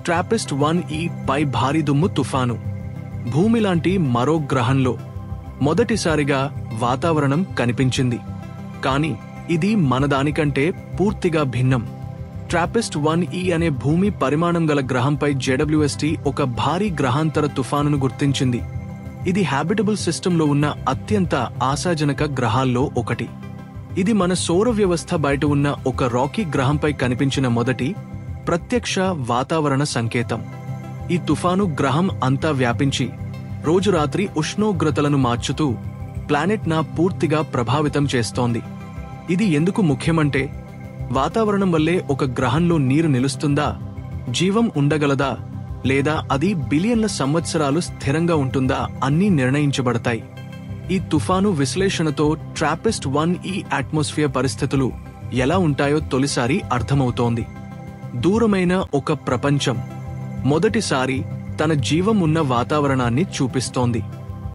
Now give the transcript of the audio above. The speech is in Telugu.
TRAPPIST-1e పై భారీ దుమ్ము తుఫాను. భూమి లాంటి మరో గ్రహంలో మొదటిసారిగా వాతావరణం కనిపించింది. కానీ ఇది మనదానికంటే పూర్తిగా భిన్నం. TRAPPIST-1e అనే భూమి పరిమాణం గల గ్రహంపై JWST ఒక భారీ గ్రహాంతర తుఫానును గుర్తించింది. ఇది హ్యాబిటబుల్ సిస్టంలో ఉన్న అత్యంత ఆశాజనక గ్రహాల్లో ఒకటి. ఇది మన సౌర వ్యవస్థ బయట ఉన్న ఒక రాకీ గ్రహంపై కనిపించిన మొదటి ప్రత్యక్ష వాతావరణ సంకేతం. ఈ తుఫాను గ్రహం అంతా వ్యాపించి రోజురాత్రి ఉష్ణోగ్రతలను మార్చుతూ ప్లానెట్ను పూర్తిగా ప్రభావితం చేస్తోంది. ఇది ఎందుకు ముఖ్యమంటే, వాతావరణం వల్లే ఒక గ్రహంలో నీరు నిలుస్తుందా, జీవం ఉండగలదా, లేదా అది బిలియన్ల సంవత్సరాలు స్థిరంగా ఉంటుందా అన్నీ నిర్ణయించబడతాయి. ఈ తుఫాను విశ్లేషణతో TRAPPIST-1e అట్మాస్ఫియర్ పరిస్థితులు ఎలా ఉంటాయో తొలిసారి అర్థమవుతోంది. దూరమైన ఒక ప్రపంచం మొదటిసారి తన జీవం ఉన్న వాతావరణాన్ని చూపిస్తోంది.